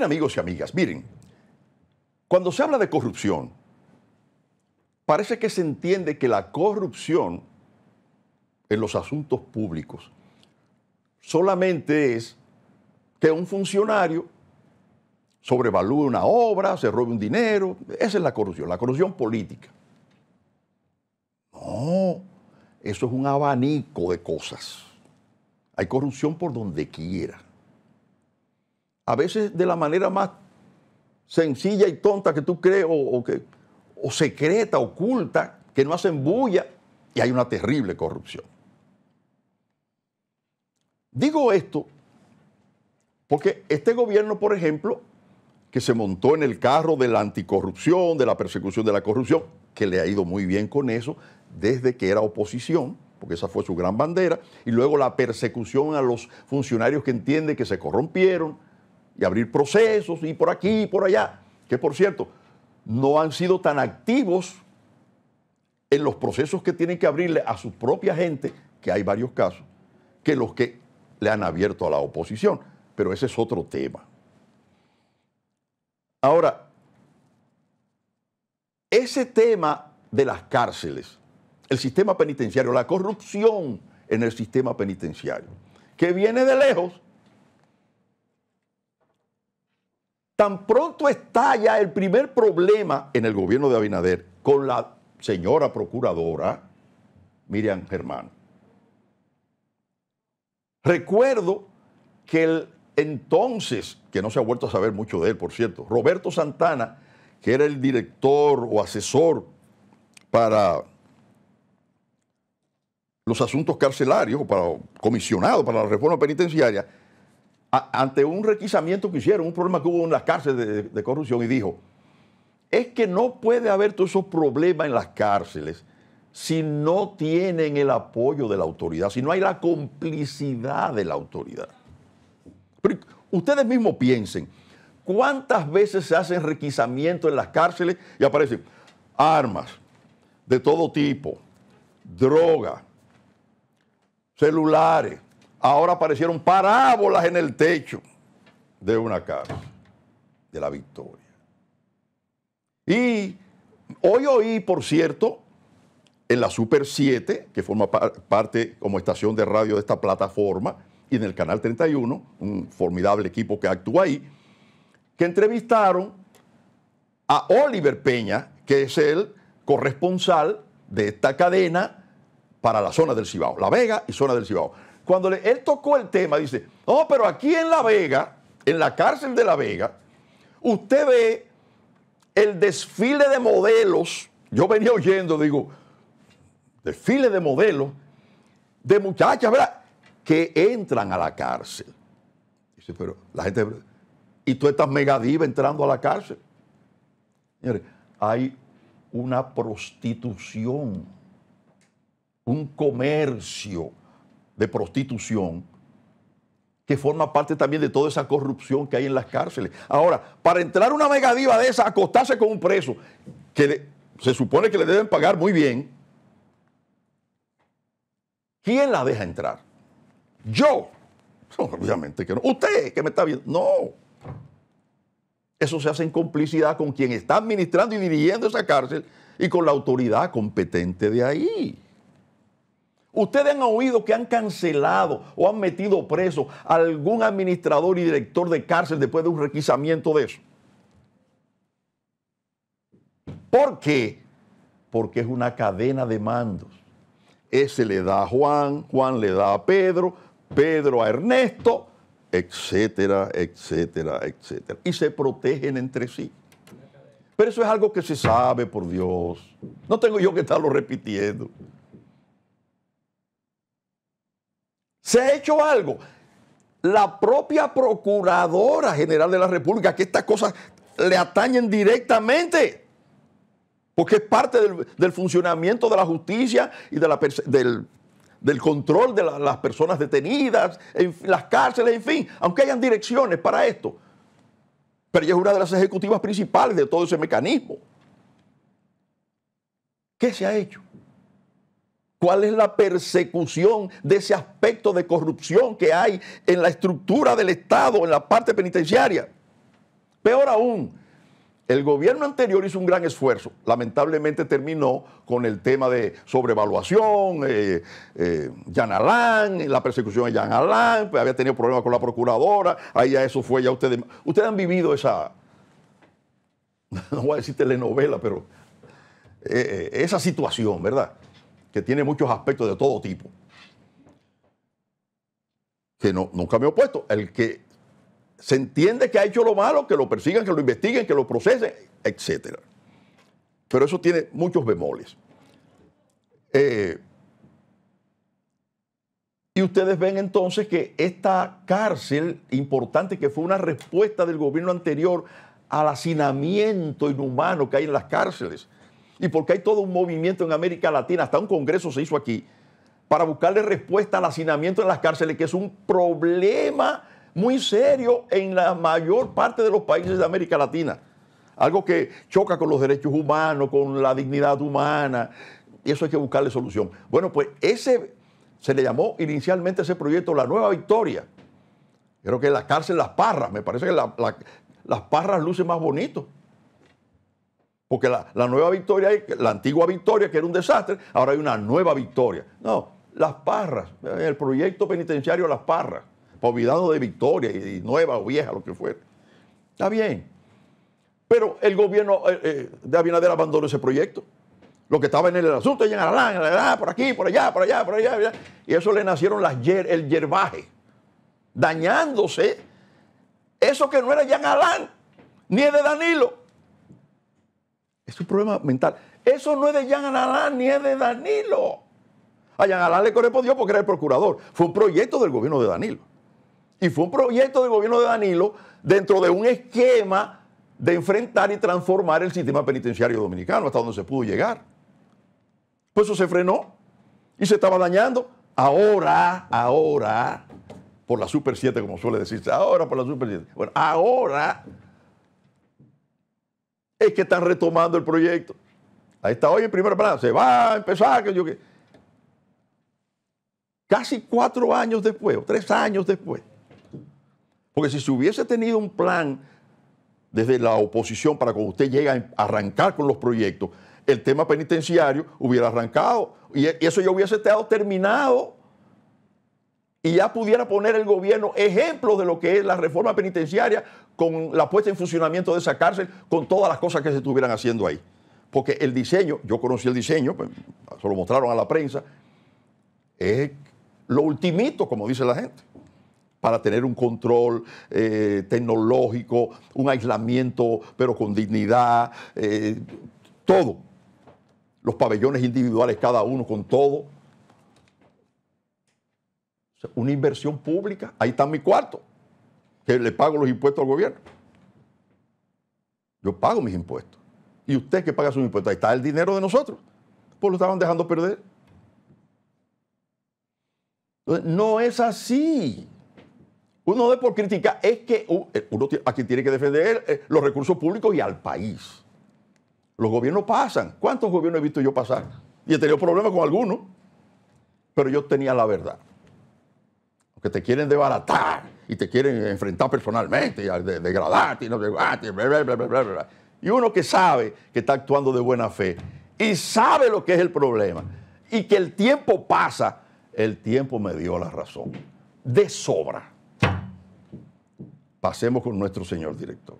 Bien, amigos y amigas, miren, cuando se habla de corrupción, parece que se entiende que la corrupción en los asuntos públicos solamente es que un funcionario sobrevalúe una obra, se robe un dinero. Esa es la corrupción política. No, eso es un abanico de cosas. Hay corrupción por donde quiera. A veces de la manera más sencilla y tonta que tú crees, o secreta, oculta, que no hacen bulla, y hay una terrible corrupción. Digo esto porque este gobierno, por ejemplo, que se montó en el carro de la anticorrupción, de la persecución de la corrupción, que le ha ido muy bien con eso desde que era oposición, porque esa fue su gran bandera, y luego la persecución a los funcionarios que entienden que se corrompieron, y abrir procesos, y por aquí y por allá, que por cierto, no han sido tan activos en los procesos que tienen que abrirle a su propia gente, que hay varios casos, que los que le han abierto a la oposición. Pero ese es otro tema. Ahora, ese tema de las cárceles, el sistema penitenciario, la corrupción en el sistema penitenciario, que viene de lejos, tan pronto estalla el primer problema en el gobierno de Abinader con la señora procuradora Miriam Germán. Recuerdo que el entonces, que no se ha vuelto a saber mucho de él, por cierto, Roberto Santana, que era el director o asesor para los asuntos carcelarios, o para comisionado para la reforma penitenciaria, ante un requisamiento que hicieron, un problema que hubo en las cárceles de corrupción, y dijo, es que no puede haber todos esos problemas en las cárceles si no tienen el apoyo de la autoridad, si no hay la complicidad de la autoridad. Pero ustedes mismos piensen, ¿cuántas veces se hacen requisamientos en las cárceles y aparecen armas de todo tipo, droga, celulares? Ahora aparecieron parábolas en el techo de una cárcel, de la Victoria. Y hoy oí, por cierto, en la Super 7, que forma parte como estación de radio de esta plataforma, y en el Canal 31, un formidable equipo que actúa ahí, que entrevistaron a Oliver Peña, que es el corresponsal de esta cadena para la zona del Cibao, La Vega y zona del Cibao. Cuando él tocó el tema, dice, no, pero aquí en La Vega, en la cárcel de La Vega, usted ve el desfile de modelos. Yo venía oyendo, digo, desfile de modelos de muchachas, ¿verdad?, que entran a la cárcel. Dice, pero la gente, y tú estás megadiva entrando a la cárcel. Señores, hay una prostitución, un comercio de prostitución que forma parte también de toda esa corrupción que hay en las cárceles. Ahora, para entrar una megadiva de esa, acostarse con un preso que se supone que le deben pagar muy bien, ¿quién la deja entrar? Yo. No, obviamente que no. Usted que me está viendo. No. Eso se hace en complicidad con quien está administrando y dirigiendo esa cárcel y con la autoridad competente de ahí. Ustedes han oído que han cancelado o han metido preso a algún administrador y director de cárcel después de un requisamiento de eso. ¿Por qué? Porque es una cadena de mandos. Ese le da a Juan, Juan le da a Pedro, Pedro a Ernesto, etcétera, etcétera, etcétera. Y se protegen entre sí. Pero eso es algo que se sabe, por Dios. No tengo yo que estarlo repitiendo. ¿Se ha hecho algo? La propia Procuradora General de la República, que estas cosas le atañen directamente, porque es parte del funcionamiento de la justicia y del control de las personas detenidas, en las cárceles, en fin, aunque hayan direcciones para esto. Pero ella es una de las ejecutivas principales de todo ese mecanismo. ¿Qué se ha hecho? ¿Cuál es la persecución de ese aspecto de corrupción que hay en la estructura del Estado, en la parte penitenciaria? Peor aún, el gobierno anterior hizo un gran esfuerzo. Lamentablemente terminó con el tema de sobrevaluación, Jean Alain, la persecución de Jean Alain, pues había tenido problemas con la procuradora, ahí ya eso fue, ya ustedes han vivido esa, no voy a decir telenovela, pero esa situación, ¿verdad? Que tiene muchos aspectos de todo tipo. Que nunca me he opuesto. El que se entiende que ha hecho lo malo, que lo persigan, que lo investiguen, que lo procesen, etc. Pero eso tiene muchos bemoles. Y ustedes ven entonces que esta cárcel importante, que fue una respuesta del gobierno anterior al hacinamiento inhumano que hay en las cárceles, y porque hay todo un movimiento en América Latina, hasta un congreso se hizo aquí, para buscarle respuesta al hacinamiento en las cárceles, que es un problema muy serio en la mayor parte de los países de América Latina. Algo que choca con los derechos humanos, con la dignidad humana, y eso hay que buscarle solución. Bueno, pues se le llamó inicialmente ese proyecto La Nueva Victoria. Creo que la cárcel Las Parras, me parece que Las Parras luce más bonito. Porque la Nueva Victoria, la antigua Victoria, que era un desastre, ahora hay una Nueva Victoria. No, Las Parras, el proyecto penitenciario Las Parras, olvidado de Victoria y Nueva o Vieja, lo que fuera. Está bien. Pero el gobierno de Abinader abandonó ese proyecto. Lo que estaba en el asunto, por aquí, por allá, por allá, por allá. Y eso le nacieron el yerbaje, dañándose eso que no era Jean Alain, ni es de Danilo. Es un problema mental. Eso no es de Jean Alain, ni es de Danilo. A Jean Alain le correspondió porque era el procurador. Fue un proyecto del gobierno de Danilo. Y fue un proyecto del gobierno de Danilo dentro de un esquema de enfrentar y transformar el sistema penitenciario dominicano hasta donde se pudo llegar. Pues eso se frenó y se estaba dañando. Ahora, por la Super 7, como suele decirse, ahora por la Super 7. Bueno, ahora es que están retomando el proyecto. Ahí está hoy en primera plana. Se va a empezar, casi 4 años después, o 3 años después. Porque si se hubiese tenido un plan desde la oposición para cuando usted llega a arrancar con los proyectos, el tema penitenciario hubiera arrancado y eso ya hubiese estado terminado y ya pudiera poner el gobierno ejemplos de lo que es la reforma penitenciaria con la puesta en funcionamiento de esa cárcel, con todas las cosas que se estuvieran haciendo ahí. Porque el diseño, yo conocí el diseño, pues, se lo mostraron a la prensa, es lo ultimito, como dice la gente, para tener un control tecnológico, un aislamiento, pero con dignidad, todo. Los pabellones individuales, cada uno con todo. O sea, una inversión pública. Ahí está mi cuarto, que le pago los impuestos al gobierno. Yo pago mis impuestos. Y usted que paga sus impuestos, ahí está el dinero de nosotros. Pues lo estaban dejando perder. Entonces, no es así. Uno de por crítica es que uno a quien tiene que defender los recursos públicos y al país. Los gobiernos pasan. ¿Cuántos gobiernos he visto yo pasar? Y he tenido problemas con algunos, pero yo tenía la verdad. Porque te quieren desbaratar y te quieren enfrentar personalmente y degradarte y no degradarte, bla, bla, bla, bla, bla. Y uno que sabe que está actuando de buena fe y sabe lo que es el problema y que el tiempo pasa, el tiempo me dio la razón. De sobra. Pasemos con nuestro señor director.